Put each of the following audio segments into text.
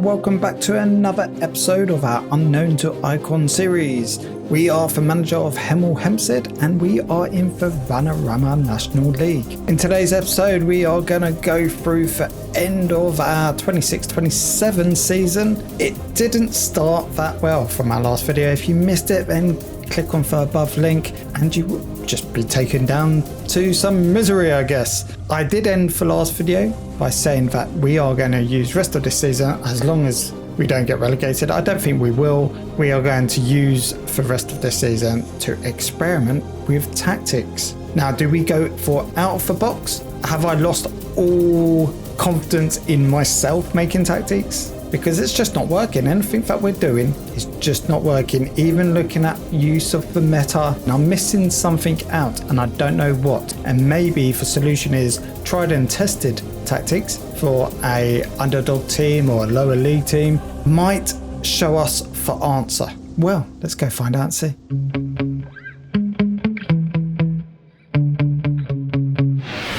and welcome back to another episode of our Unknown to Icon series. We are the manager of HEMEL HEMPSTEAD and we are in the Vanarama National League. In today's episode we are going to go through the end of our 26-27 season. It didn't start that well from our last video. If you missed it, then click on the above link and you will just be taken down to some misery, I guess. I did end the last video by saying that we are going to use rest of this season as long as we don't get relegated. I don't think we will. We are going to use the rest of this season to experiment with tactics. Now, do we go for out of the box? Have I lost all confidence in myself making tactics? Because it's just not working. Anything that we're doing is just not working. Even looking at use of the meta, I'm missing something out and I don't know what. And maybe the solution is tried and tested tactics for a underdog team or a lower league team might show us the answer. Well, let's go find out and see.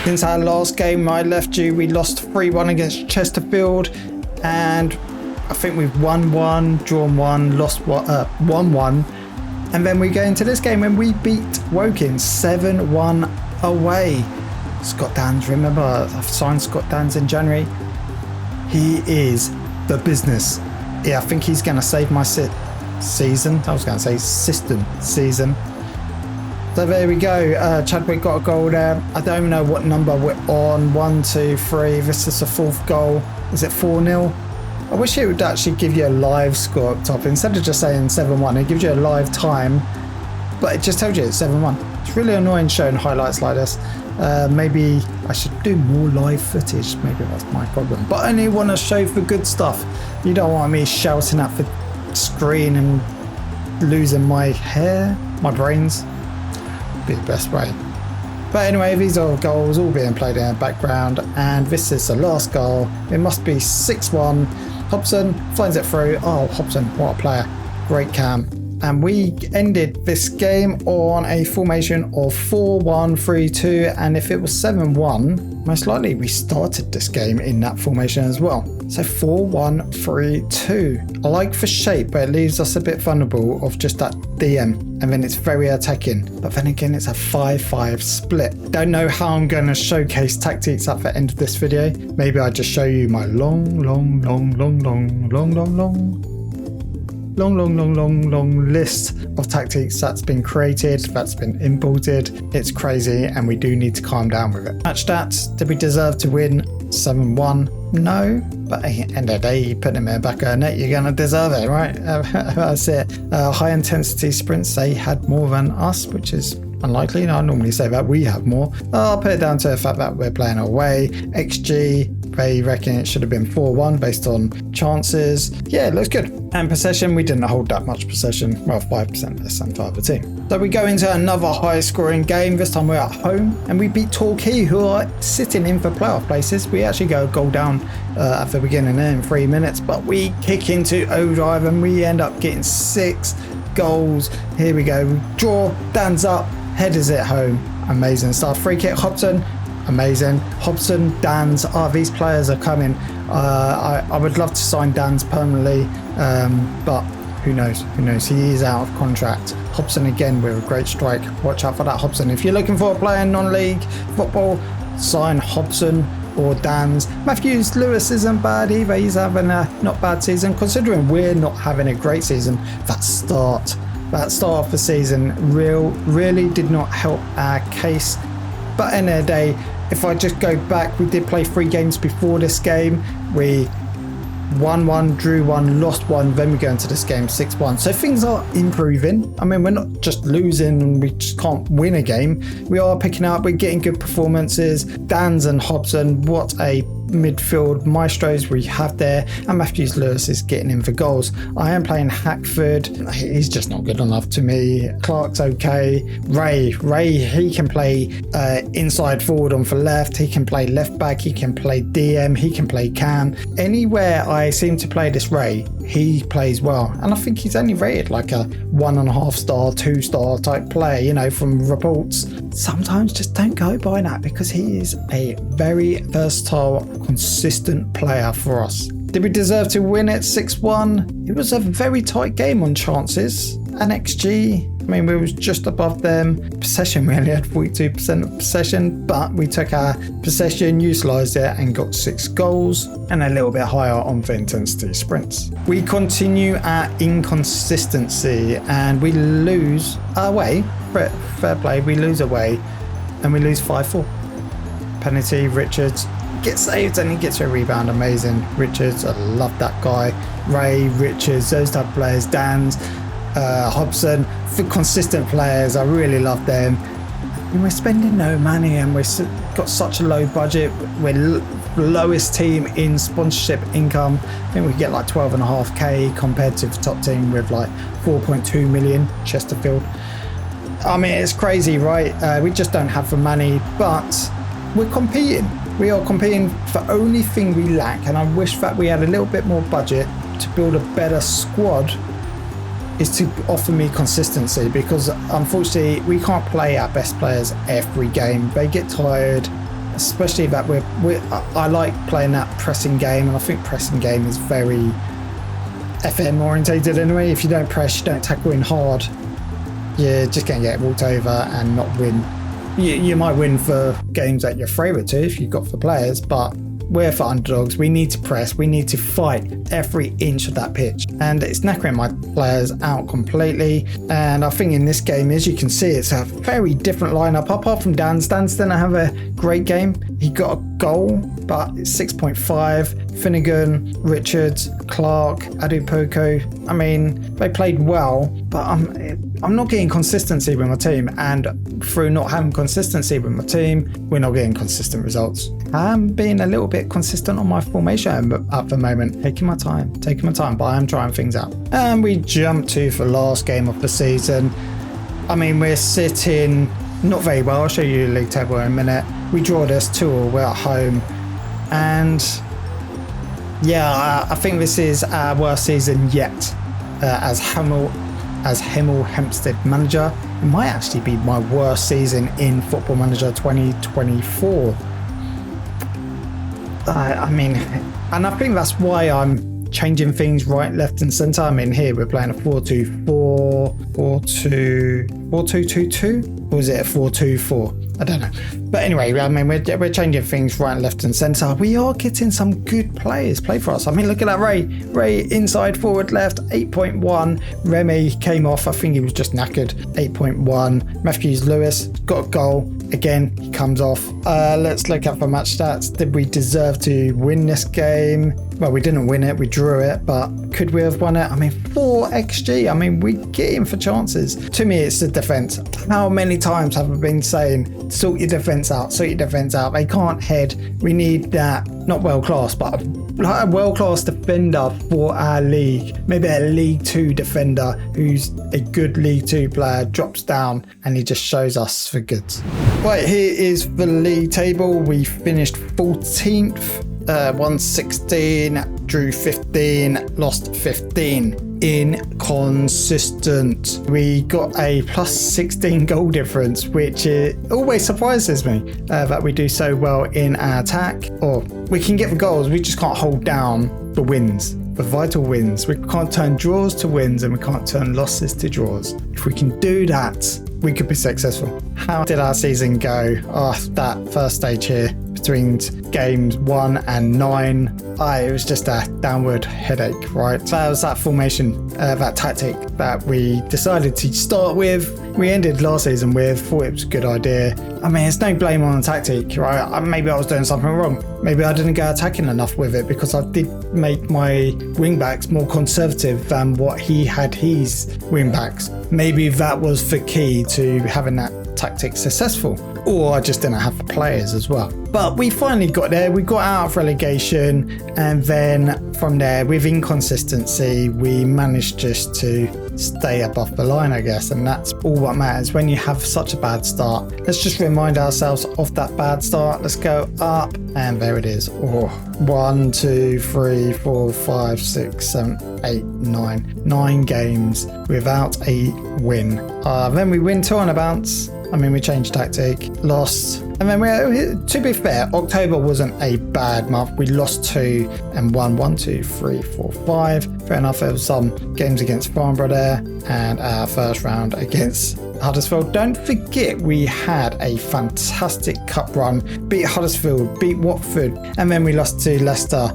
Since our last game I left you, we lost 3-1 against Chesterfield. And I think we've won 1, drawn 1, lost 1-1. And then we go into this game and we beat Woking 7-1 away. Scott Dans, remember I've signed Scott Dans in January. He is the business. Yeah, I think he's going to save my season. I was going to say system season. So there we go. Chadwick got a goal there. I don't know what number we're on. 1, 2, 3. This is the fourth goal. Is it 4-0? I wish it would actually give you a live score up top. Instead of just saying 7-1, it gives you a live time. But it just tells you it's 7-1. It's really annoying showing highlights like this. Maybe I should do more live footage. Maybe that's my problem. But I only want to show the good stuff. You don't want me shouting at the screen and losing my hair, my brains. Be the best way. But anyway, these are goals all being played in the background, and this is the last goal. It must be 6-1. Hobson finds it through. Oh, Hobson, what a player. Great cam. And we ended this game on a formation of 4-1-3-2, and if it was 7-1, most likely we started this game in that formation as well. So 4-1-3-2. I like the shape, but it leaves us a bit vulnerable of just that DM, and then it's very attacking. But then again, it's a 5-5 split. Don't know how I'm going to showcase tactics at the end of this video. Maybe I just show you my long list of tactics that's been created, that's been imported. It's crazy and we do need to calm down with it. Match stats, did we deserve to win 7-1? No, but at the end of the day, you put them in the back of the net, you're going to deserve it, right? That's it. High intensity sprints, they had more than us, which is unlikely. I normally say that we have more. I'll put it down to the fact that we're playing away. XG, they reckon it should have been 4-1 based on chances. Yeah, it looks good. And possession, we didn't hold that much possession. Well, 5% less than the other team. So we go into another high scoring game. This time we're at home and we beat Torquay, who are sitting in for playoff places. We actually go a goal down at the beginning there in 3 minutes, but we kick into overdrive and we end up getting 6 goals. Here we go. We draw, Dan's up, headers it home. Amazing stuff. Free kick, Hobson. Amazing. Hobson, Dans, these players are coming. I would love to sign Dans permanently, but who knows? He is out of contract. Hobson again with a great strike. Watch out for that, Hobson. If you're looking for a player in non-league football, sign Hobson or Dans. Matthews Lewis isn't bad either. He's having a not bad season, considering we're not having a great season. That start of the season really did not help our case. But in a day, if I just go back, we did play 3 games before this game. We won 1, drew 1, lost 1, then we go into this game 6-1. So things are improving. I mean, we're not just losing and we just can't win a game. We are picking up, we're getting good performances. Dans and Hobson, what a midfield maestros we have there, and Matthews Lewis is getting in for goals. I am playing Hackford. He's just not good enough to me. Clark's okay. Ray, he can play inside forward on the left. He can play left back. He can play DM. He can play cam. Anywhere I seem to play this Ray, he plays well, and I think he's only rated like a 1.5 star, 2 star type player, from reports. Sometimes just don't go by that, because he is a very versatile, consistent player for us. Did we deserve to win it 6-1? It was a very tight game on chances and XG. I mean, we was just above them. Possession, we only had 42% of possession, but we took our possession, utilised it and got 6 goals and a little bit higher on the intensity sprints. We continue our inconsistency and we lose away. Fair play, we lose away and we lose 5-4. Penalty, Richards gets saved and he gets a rebound. Amazing. Richards, I love that guy. Ray, Richards, those type of players. Dan's, Hobson, for consistent players. I really love them. And we're spending no money and we've got such a low budget. We're lowest team in sponsorship income. I think we get like 12.5k compared to the top team with like 4.2 million, Chesterfield. I mean, it's crazy, right? We just don't have the money, but we're competing. We are competing. The only thing we lack, and I wish that we had a little bit more budget to build a better squad, is to offer me consistency, because unfortunately we can't play our best players every game. They get tired, especially that I like playing that pressing game, and I think pressing game is very FM orientated anyway. If you don't press, you don't tackle in hard, you're just going to get walked over and not win. You might win for games that you're favourite to if you've got the players, but we're for underdogs. We need to press. We need to fight every inch of that pitch. And it's knackering my players out completely. And I think in this game, as you can see, it's a very different lineup. Apart from Dan's didn't have a great game. He got a goal, but it's 6.5. Finnegan, Richards, Clark, Adupoko. I mean, they played well, but I'm not getting consistency with my team. And through not having consistency with my team, we're not getting consistent results. I'm being a little bit consistent on my formation at the moment, taking my time, but I'm trying things out. And we jump to the last game of the season. I mean, we're sitting not very well. I'll show you the league table in a minute. We draw this 2-2, we're at home. And yeah, I think this is our worst season yet as HEMEL Hempstead manager. It might actually be my worst season in Football Manager 2024. I mean, and I think that's why I'm changing things right, left and centre. I mean, here we're playing a 4-2-4, 4-2-2-2, or is it a 4-2-4? I don't know. But anyway, I mean, we're changing things right, left and centre. We are getting some good players play for us. I mean, look at that Ray. Ray inside, forward, left, 8.1. Remy came off. I think he was just knackered, 8.1. Matthews Lewis got a goal. Again, he comes off. Let's look at the match stats. Did we deserve to win this game? Well, we didn't win it. We drew it, but could we have won it? I mean, 4 XG. I mean, we get in for chances. To me, it's the defence. How many times have I been saying, sort your defence out, sort your defence out? They can't head. We need that, not world class, but a world class defender for our league. Maybe a League 2 defender who's a good League 2 player, drops down and he just shows us the goods. Right, here is the league table. We finished 14th. Won 16, drew 15, lost 15. Inconsistent. We got a plus 16 goal difference, which always surprises me that we do so well in our attack. Or we can get the goals, we just can't hold down the wins, the vital wins. We can't turn draws to wins and we can't turn losses to draws. If we can do that, we could be successful. How did our season go? That first stage here between games 1 and 9, it was just a downward headache, right? That was that formation, that tactic that we decided to start with. We ended last season with, thought it was a good idea. I mean, it's no blame on the tactic, right? Maybe I was doing something wrong. Maybe I didn't go attacking enough with it because I did make my wing backs more conservative than what he had his wing backs. Maybe that was the key to having that tactic successful, or I just didn't have the players as well. But we finally got there. We got out of relegation, and then from there, with inconsistency, we managed just to stay above the line, I guess, and that's all what matters when you have such a bad start. Let's just remind ourselves of that bad start. Let's go up, and there it is. 1, 2, 3, 4, 5, 6, 7, 8, 9 games without a win. Then we win 2 on a bounce. I mean, we changed tactic, lost And then to be fair, October wasn't a bad month. We lost 2 and won 1, 2, 3, 4, 5. Fair enough, there was some games against Farnborough there and our first round against Huddersfield. Don't forget we had a fantastic cup run, beat Huddersfield, beat Watford, and then we lost to Leicester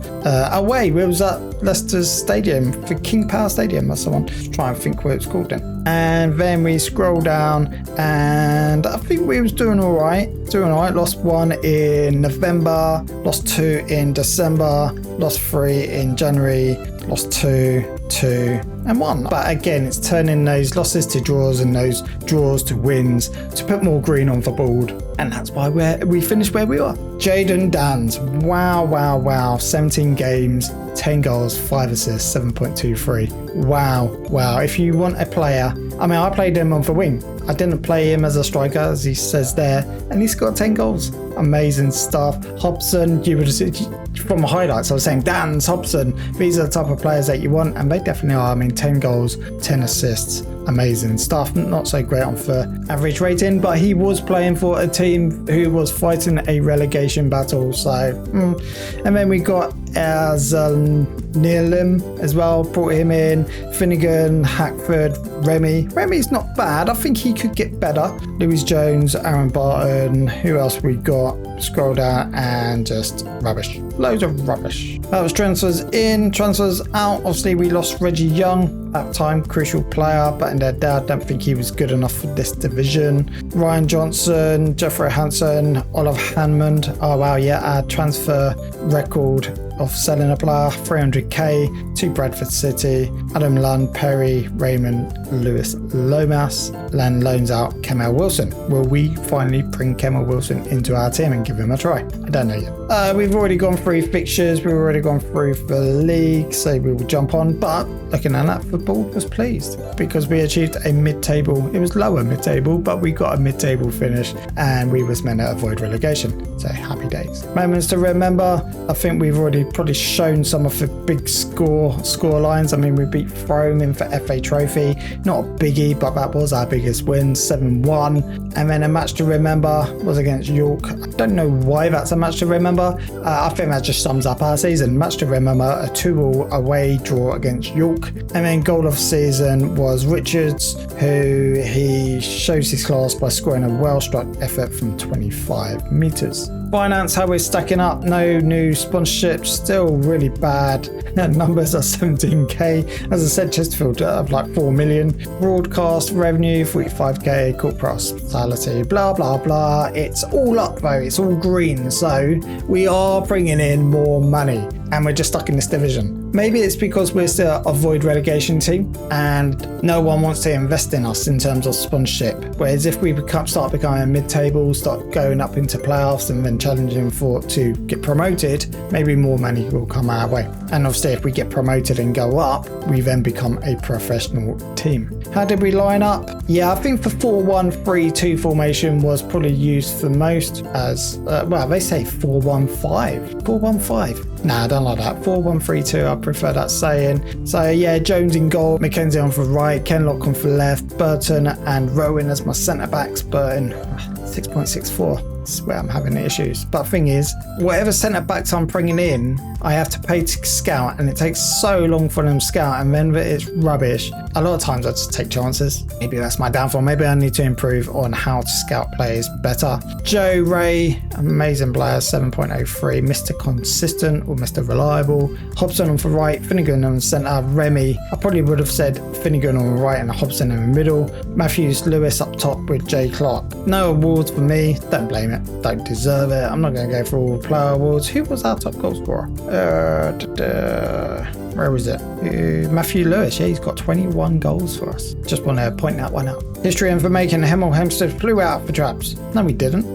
away. We was at Leicester's stadium, for King Power Stadium, that's the one. Try and think what it's called then. And then we scroll down and I think we was doing all right. Lost 1 in November, lost 2 in December, lost 3 in January, lost 2, 2 and 1. But again, it's turning those losses to draws and those draws to wins to put more green on the board. And that's why we finished where we are. Jayden Dans, wow. 17 games, 10 goals, 5 assists, 7.23. Wow. If you want a player, I mean, I played him on the wing. I didn't play him as a striker, as he says there, and he's got 10 goals. Amazing stuff. Hobson, you would have seen from the highlights, I was saying Dans, Hobson, these are the type of players that you want, and they definitely are. I mean, 10 goals, 10 assists. Amazing stuff. Not so great on the average rating, but he was playing for a team who was fighting a relegation battle. So, and then we got Neelim as well, brought him in. Finnegan, Hackford, Remy's not bad. I think he could get better. Lewis Jones, Aaron Barton. Who else we got? Scroll down and just rubbish. Loads of rubbish. That was transfers in, transfers out. Obviously, we lost Reggie Young at the time, crucial player, but in their dad, don't think he was good enough for this division. Ryan Johnson, Jeffrey Hansen, Olive Hanmond. Oh wow, yeah, our transfer record of selling a player, 300k to Bradford City. Adam Lund, Perry, Raymond, Lewis Lomas. Len loans out Kemel Wilson. Will we finally bring Kemel Wilson into our team and give him a try? I don't know yet. We've already gone through fixtures, we've already gone through the league, so we will jump on. But looking at that, the board was pleased because we achieved a mid-table. It was lower mid-table, but we got a mid-table finish and we was meant to avoid relegation. So happy days. Moments to remember. I think we've already probably shown some of the big score lines. I mean, we beat Frome in for FA Trophy. Not a biggie, but that was our biggest win, 7-1. And then a match to remember was against York. I don't know why that's a match to remember. I think that just sums up our season. Match to remember, a 2-2 away draw against York. And then goal of season was Richards, who he shows his class by scoring a well-struck effort from 25 metres. Finance, how we're stacking up. No new sponsorships, still really bad. Numbers are 17k. As I said, Chesterfield have like 4 million. Broadcast revenue, 45k. Corporate hospitality, blah, blah, blah. It's all up though, it's all green. So we are bringing in more money and we're just stuck in this division. Maybe it's because we're still a avoid relegation team and no one wants to invest in us in terms of sponsorship. Whereas if we start becoming a mid-table, start going up into playoffs and then challenging to get promoted, maybe more money will come our way. And obviously if we get promoted and go up, we then become a professional team. How did we line up? Yeah, I think the 4-1-3-2 formation was probably used the most as, they say 4-1-5. 4-1-5. Nah, I don't like that. 4-1-3-2, I prefer that saying. So yeah, Jones in goal, Mackenzie on for right, Kenlock on for left, Burton and Rowan as my centre-backs. Burton, 6.64. That's where I'm having issues. But the thing is, whatever centre-backs I'm bringing in, I have to pay to scout, and it takes so long for them to scout, and then it's rubbish. A lot of times I just take chances. Maybe that's my downfall. Maybe I need to improve on how to scout players better. Joe Ray, amazing player, 7.03. Mr. Consistent or Mr. Reliable. Hobson on the right, Finnegan on the centre, Remy. I probably would have said Finnegan on the right and Hobson in the middle. Matthews Lewis up top with Jay Clark. No awards for me. Don't blame it. Don't deserve it. I'm not going to go for all player awards. Who was our top goal scorer? Where was it? Matthew Lewis. Yeah, he's got 21 goals for us. Just want to point that one out. History information. HEMEL HEMPSTEAD flew out for traps. No, we didn't.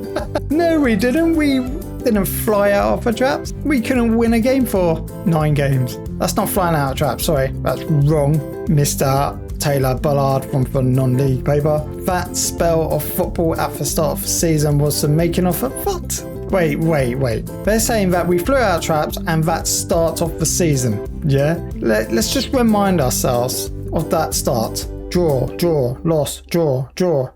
No, we didn't. We didn't fly out of traps. We couldn't win a game for 9 games. That's not flying out of traps. Sorry, that's wrong. Mr. Taylor Bullard from the non-league paper. That spell of football at the start of the season was the making of a what? Wait. They're saying that we flew out traps and that start of the season. Yeah? Let's just remind ourselves of that start. Draw, loss, draw,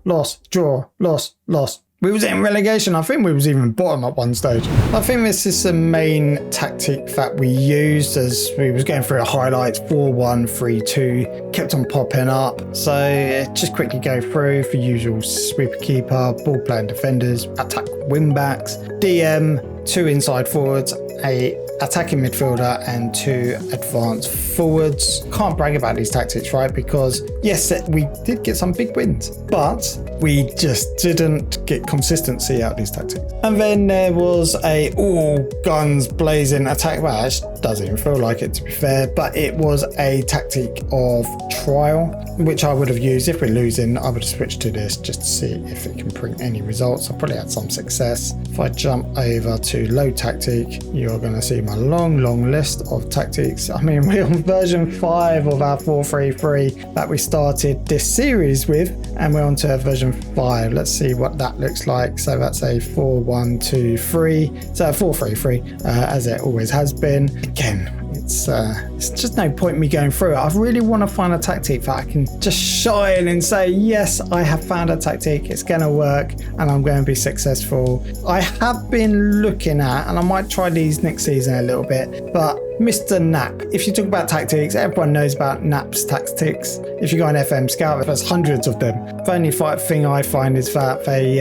loss, draw, loss. We was in relegation. I think we was even bottom at one stage. I think this is the main tactic that we used as we was going through the highlights. 4-1, 3-2, kept on popping up. So just quickly go through the usual sweeper keeper, ball playing defenders, attack wing backs, DM, 2 inside forwards, a attacking midfielder and 2 advanced forwards. Can't brag about these tactics, right? Because yes, we did get some big wins, but we just didn't get consistency out of these tactics. And then there was a all guns blazing attack. Well, it doesn't even feel like it, to be fair, but it was a tactic of trial, which I would have used if we're losing. I would have switched to this just to see if it can bring any results. I probably had some success. If I jump over to low tactic, you're going to see my long list of tactics. I mean, we're on version 5 of our 4-3-3 that we started this series with, and we're on to version 5. Let's see what that looks like. So that's a 4-1-2-3, so a 4-3-3 as it always has been. Again, it's just no point me going through it. I really want to find a tactic that I can just shine and say, yes, I have found a tactic, it's going to work and I'm going to be successful. I have been looking at, and I might try these next season a little bit, but Mr. Nap. If you talk about tactics, everyone knows about Nap's tactics. If you go on FM Scout, there's hundreds of them. The only thing I find is that they,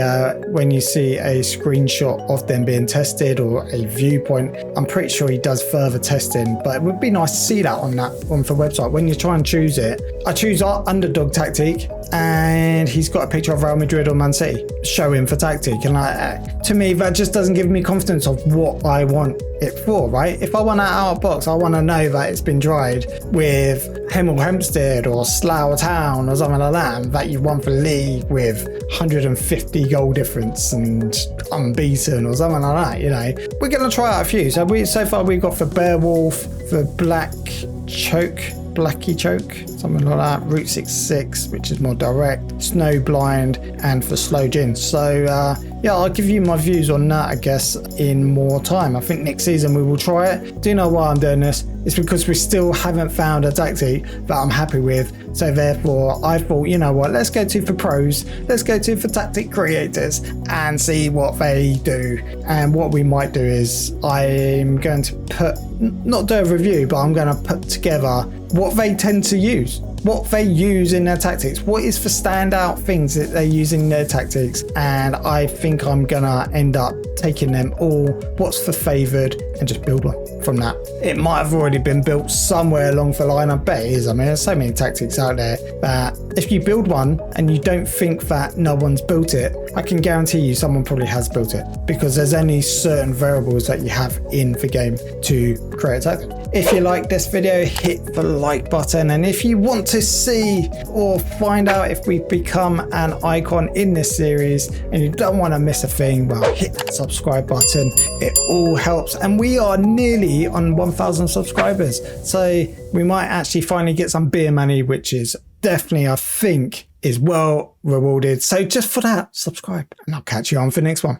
when you see a screenshot of them being tested or a viewpoint, I'm pretty sure he does further testing, but it would be nice to see that on the website. When you try and choose it, I choose our underdog tactic, and he's got a picture of Real Madrid or Man City. Show him for tactic, and to me, that just doesn't give me confidence of what I want it for, right? If I want that out of box, I want to know that it's been tried with HEMEL HEMPSTEAD or Slough Town or something like that, and that you won for league with 150 goal difference and unbeaten or something like that. You know, we're going to try out a few. So far we've got for Beowulf, for Blackie Choke, something like that, Route 66, which is more direct, Snow Blind, and for Slow Gin. So yeah, I'll give you my views on that, I guess, in more time. I think next season we will try it. Do you know why I'm doing this? It's because we still haven't found a tactic that I'm happy with. So therefore, I thought, you know what, let's go to for pros, let's go to for tactic creators and see what they do. And what we might do is I'm going to not do a review, but I'm going to put together what they tend to use, what they use in their tactics, what is the standout things that they use in their tactics, and I think I'm gonna end up taking them all, what's the favoured, and just build one from that. It might have already been built somewhere along the line, I bet it is. I mean, there's so many tactics out there that if you build one and you don't think that no one's built it, I can guarantee you someone probably has built it, because there's only certain variables that you have in the game to create a tactic. If you like this video, hit the like button, and if you want to see or find out if we've become an icon in this series and you don't want to miss a thing, well, hit that subscribe button. It all helps, and we are nearly on 1,000 subscribers, so we might actually finally get some beer money, which is definitely, I think, is well rewarded. So just for that, subscribe, and I'll catch you on for the next one.